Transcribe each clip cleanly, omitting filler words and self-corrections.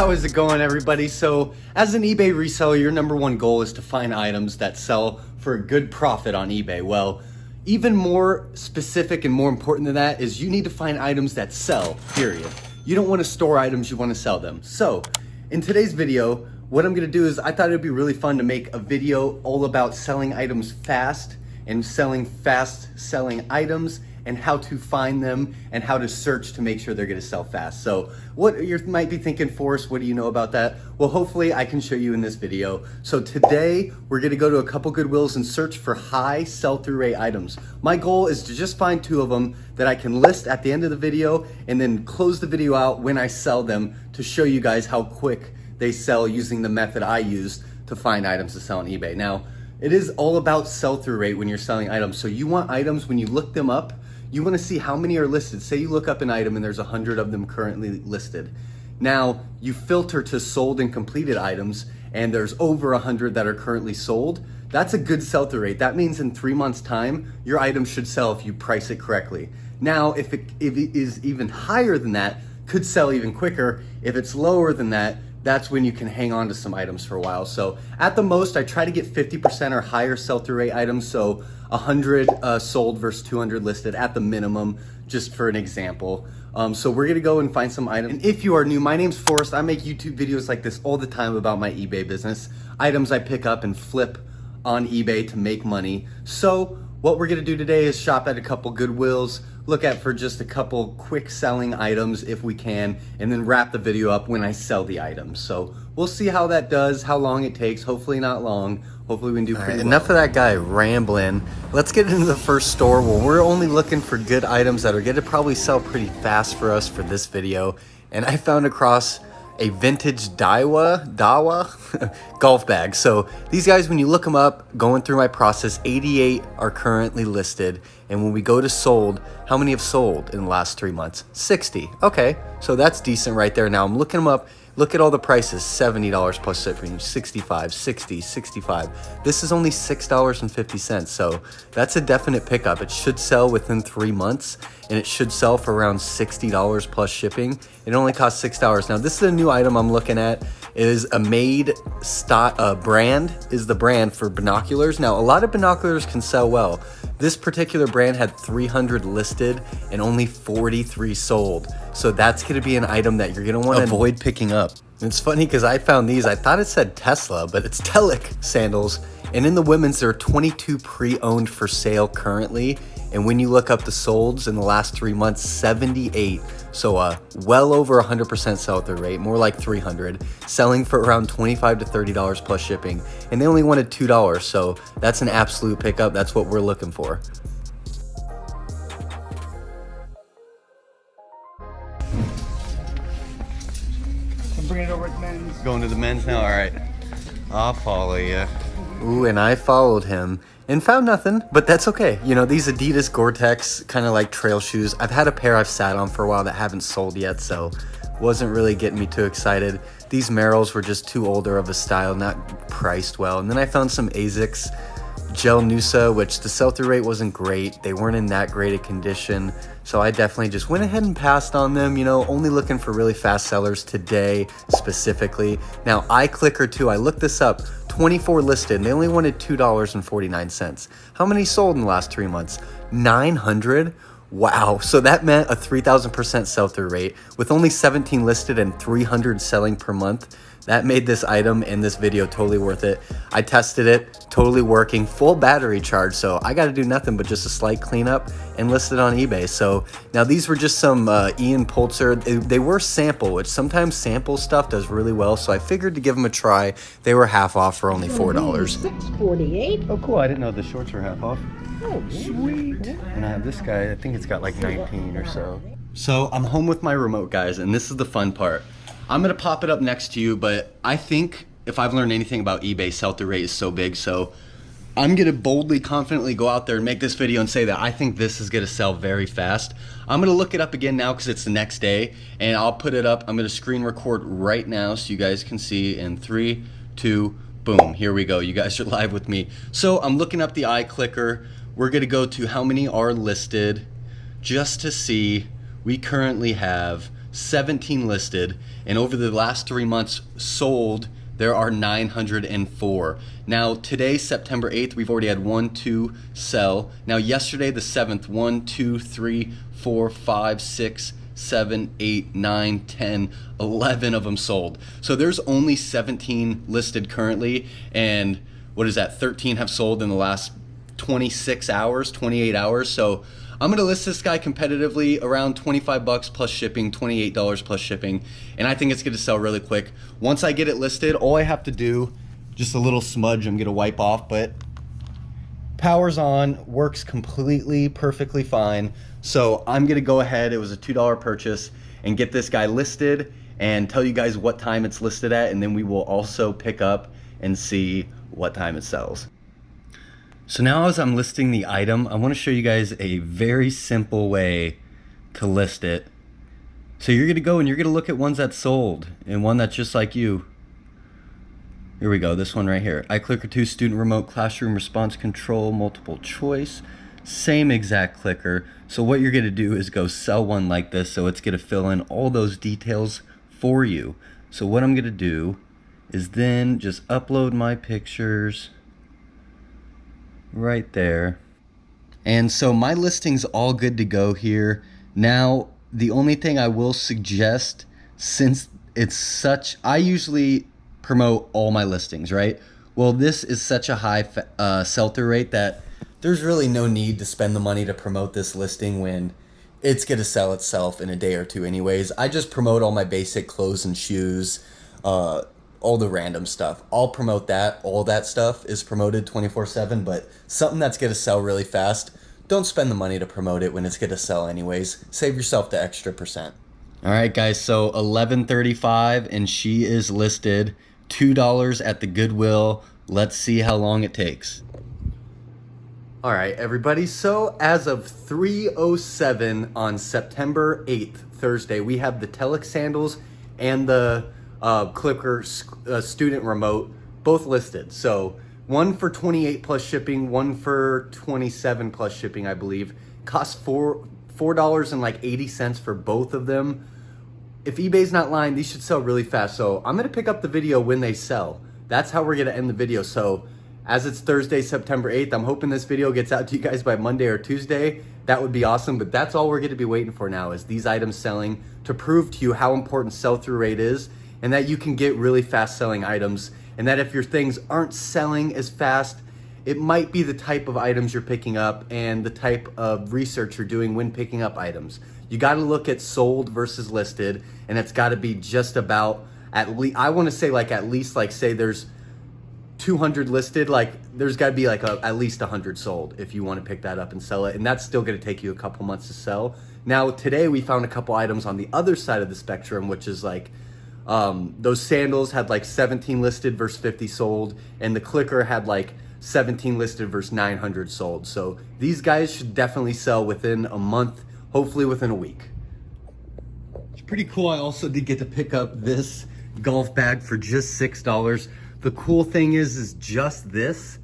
How is it going, everybody? So as an eBay reseller, your number one goal is to find items that sell for a good profit on eBay. Well, even more specific and more important than that is you need to find items that sell, period. You don't want to store items, you want to sell them. So in today's video, what I'm going to do is I thought it would be really fun to make a video all about selling items fast and selling fast-selling items and how to find them and how to search to make sure they're going to sell fast. So what you might be thinking, Forrest, what do you know about that? Well, hopefully I can show you in this video. So today we're going to go to a couple Goodwills and search for high sell-through rate items. My goal is to just find 2 of them that I can list at the end of the video and then close the video out when I sell them to show you guys how quick they sell using the method I use to find items to sell on eBay. Now, it is all about sell-through rate when you're selling items. So you want items, when you look them up, you want to see how many are listed. Say you look up an item and there's 100 of them currently listed. Now you filter to sold and completed items and there's over 100 that are currently sold. That's a good sell-through rate. That means in 3 months time, your item should sell if you price it correctly. Now, if it is even higher than that, could sell even quicker. If it's lower than that, that's when you can hang on to some items for a while. So at the most, I try to get 50% or higher sell-through rate items. So 100 sold versus 200 listed at the minimum, just for an example. So we're gonna go and find some items. And if you are new, my name's Forrest. I make YouTube videos like this all the time about my eBay business. Items I pick up and flip on eBay to make money. So what we're gonna do today is shop at a couple Goodwills, look at for just a couple quick selling items if we can, and then wrap the video up when I sell the items. So we'll see how that does, how long it takes, hopefully not long. Hopefully we can do pretty well. Enough of that guy rambling. Let's get into the first store where we're only looking for good items that are gonna probably sell pretty fast for us for this video. And I found across a vintage Dawa golf bag. So these guys, when you look them up, going through my process, 88 are currently listed. And when we go to sold, how many have sold in the last 3 months? 60. Okay, so that's decent right there. Now I'm looking them up. Look at all the prices, $70 plus shipping, $65, $60, $65. This is only $6.50, so that's a definite pickup. It should sell within 3 months, and it should sell for around $60 plus shipping. It only costs $6. Now, this is a new item I'm looking at. It is a made brand, is the brand for binoculars. Now, a lot of binoculars can sell well. This particular brand had 300 listed and only 43 sold. So that's gonna be an item that you're gonna wanna avoid picking up. And it's funny because I found these, I thought it said Tesla, but it's Telic sandals. And in the women's, there are 22 pre-owned for sale currently. And when you look up the solds in the last 3 months, 78. So well over 100% sell-through rate, more like 300, selling for around $25 to $30 plus shipping. And they only wanted $2, so that's an absolute pickup. That's what we're looking for. I'm bringing it over to men's. Going to the men's now? All right. I'll follow you. Ooh, and I followed him and found nothing, but that's okay. You know, these Adidas Gore-Tex kind of like trail shoes. I've had a pair I've sat on for a while that haven't sold yet, so wasn't really getting me too excited. These Merrells were just too older of a style, not priced well. And then I found some Asics Gel Nusa, which the sell-through rate wasn't great. They weren't in that great a condition. So I definitely just went ahead and passed on them, you know, only looking for really fast sellers today specifically. Now, iClicker too, I looked this up, 24 listed, and they only wanted $2.49. How many sold in the last 3 months? 900? Wow, so that meant a 3,000% sell-through rate with only 17 listed and 300 selling per month. That made this item and this video totally worth it. I tested it, totally working, full battery charge, so I got to do nothing but just a slight cleanup and list it on eBay. So now these were just some Ian Poulter. They were sample, which sometimes sample stuff does really well, so I figured to give them a try. They were half off for only $4. $6.48. Oh, cool. I didn't know the shorts were half off. Oh, sweet. And I have this guy, I think it's got like 19 or so. So I'm home with my remote, guys, and this is the fun part. I'm gonna pop it up next to you, but I think if I've learned anything about eBay, sell-through rate is so big, so I'm gonna boldly, confidently go out there and make this video and say that I think this is gonna sell very fast. I'm gonna look it up again now because it's the next day, and I'll put it up. I'm gonna screen record right now so you guys can see in 3, 2, boom, here we go. You guys are live with me. So I'm looking up the iClicker. We're gonna go to how many are listed just to see. We currently have 17 listed, and over the last 3 months sold, there are 904. Now today, September 8th, we've already had 1, 2 sell. Now yesterday, the 7th, 1, 2, 3, 4, 5, 6, 7, 8, 9, 10, 11 of them sold. So there's only 17 listed currently, and what is that, 13 have sold in the last 26 hours, 28 hours. So I'm gonna list this guy competitively around 25 bucks plus shipping, $28 plus shipping, and I think it's gonna sell really quick. Once I get it listed, all I have to do, just a little smudge I'm gonna wipe off, but power's on, works completely, perfectly fine. So I'm gonna go ahead, it was a $2 purchase, and get this guy listed and tell you guys what time it's listed at, and then we will also pick up and see what time it sells. So now as I'm listing the item, I want to show you guys a very simple way to list it. So you're going to go and you're going to look at ones that sold and one that's just like you. Here we go, this one right here. iClicker 2 student remote classroom response control multiple choice. Same exact clicker. So what you're going to do is go sell one like this, so it's going to fill in all those details for you. So what I'm going to do is then just upload my pictures right there. And so my listing's all good to go here. Now, the only thing I will suggest, since it's such, I usually promote all my listings, right? Well, this is such a high sell-through rate that there's really no need to spend the money to promote this listing when it's gonna sell itself in a day or two anyways. I just promote all my basic clothes and shoes, all the random stuff. I'll promote that. All that stuff is promoted 24/7, but something that's gonna sell really fast, don't spend the money to promote it when it's gonna sell anyways. Save yourself the extra percent. All right, guys, so 11:35 and she is listed $2 at the Goodwill. Let's see how long it takes. All right, everybody, so as of 3:07 on September 8th, Thursday, we have the Titleist sandals and the clicker student remote both listed. So one for 28 plus shipping, one for 27 plus shipping, I believe. Costs $4.80 for both of them. If eBay's not lying, these should sell really fast. So I'm gonna pick up the video when they sell. That's how we're gonna end the video. So as it's Thursday, September 8th, I'm hoping this video gets out to you guys by Monday or Tuesday. That would be awesome, but that's all we're gonna be waiting for now, is these items selling, to prove to you how important sell-through rate is, and that you can get really fast selling items, and that if your things aren't selling as fast, it might be the type of items you're picking up and the type of research you're doing when picking up items. You gotta look at sold versus listed, and it's gotta be just about, at least, I wanna say like at least, like say there's 200 listed, like there's gotta be like at least 100 sold if you wanna pick that up and sell it, and that's still gonna take you a couple months to sell. Now today we found a couple items on the other side of the spectrum, which is like, those sandals had like 17 listed versus 50 sold, and the clicker had like 17 listed versus 900 sold. So these guys should definitely sell within a month, hopefully within a week. It's pretty cool. I also did get to pick up this golf bag for just $6. The cool thing is just this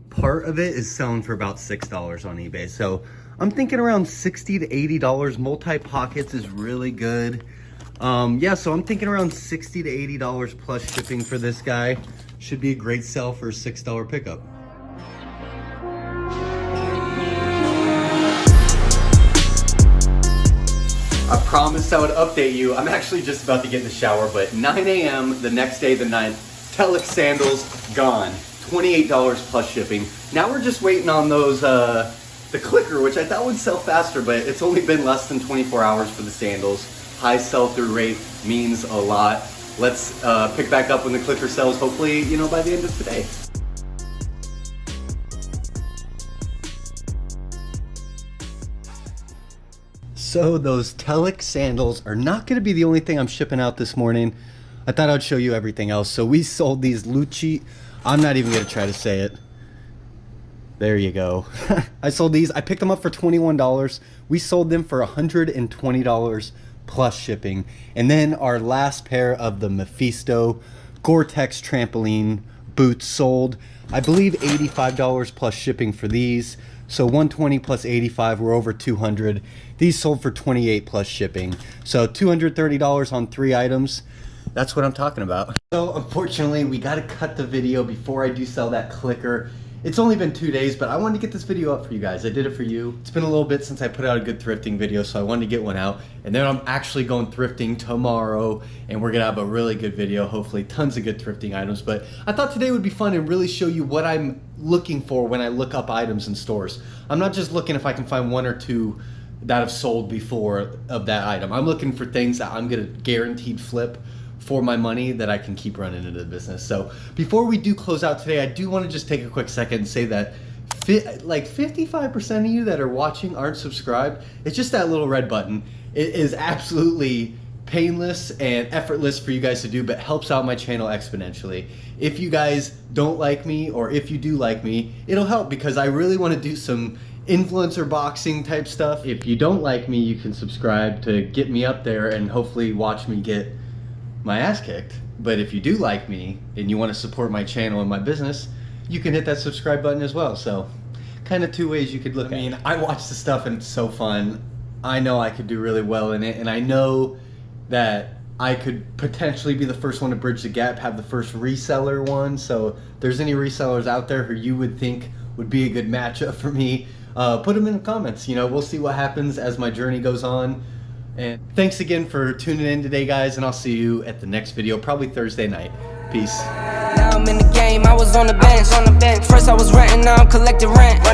part of it is selling for about $6 on eBay. So I'm thinking around $60 to $80. Multi-pockets is really good. Yeah, so I'm thinking around $60 to $80 plus shipping for this guy. Should be a great sell for a $6 pickup. I promised I would update you. I'm actually just about to get in the shower, but 9 a.m. the next day, the 9th, Titleist sandals gone. $28 plus shipping. Now we're just waiting on those, the clicker, which I thought would sell faster, but it's only been less than 24 hours for the sandals. High sell-through rate means a lot. Let's pick back up when the clicker sells, hopefully, you know, by the end of today. So those Titleist sandals are not gonna be the only thing I'm shipping out this morning. I thought I'd show you everything else. So we sold these Lucci, I'm not even gonna try to say it. There you go. I sold these, I picked them up for $21. We sold them for $120 plus shipping. And then our last pair of the Mephisto Gore-Tex trampoline boots sold. I believe $85 plus shipping for these. So 120 plus 85, we're over 200. These sold for 28 plus shipping. So $230 on 3 items. That's what I'm talking about. So unfortunately, we gotta cut the video before I do sell that clicker. It's only been 2 days, but I wanted to get this video up for you guys. I did it for you. It's been a little bit since I put out a good thrifting video, so I wanted to get one out. And then I'm actually going thrifting tomorrow, and we're gonna have a really good video, hopefully tons of good thrifting items. But I thought today would be fun and really show you what I'm looking for when I look up items in stores. I'm not just looking if I can find 1 or 2 that have sold before of that item. I'm looking for things that I'm gonna guaranteed flip for my money that I can keep running into the business. So before we do close out today, I do want to just take a quick second and say that like 55% of you that are watching aren't subscribed. It's just that little red button. It is absolutely painless and effortless for you guys to do, but helps out my channel exponentially. If you guys don't like me, or if you do like me, it'll help because I really want to do some influencer boxing type stuff. If you don't like me, you can subscribe to get me up there and hopefully watch me get my ass kicked. But if you do like me and you want to support my channel and my business, you can hit that subscribe button as well. So kind of 2 ways you could look at it. I mean, I watch the stuff and it's so fun. I know I could do really well in it, and I know that I could potentially be the first one to bridge the gap, have the first reseller one. So if there's any resellers out there who you would think would be a good matchup for me, put them in the comments. You know, we'll see what happens as my journey goes on. And thanks again for tuning in today, guys, and I'll see you at the next video, probably Thursday night. Peace. Now I'm in the game, I was on the bench. First I was renting, now I'm collecting rent.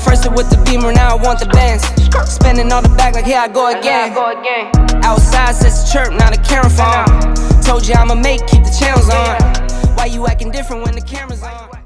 First it with the Beamer, now I want the Benz. Spending all the bag like here I go again. Outside says the chirp, now the camera phone. Told you I'ma make, keep the channels on. Why you acting different when the camera's on?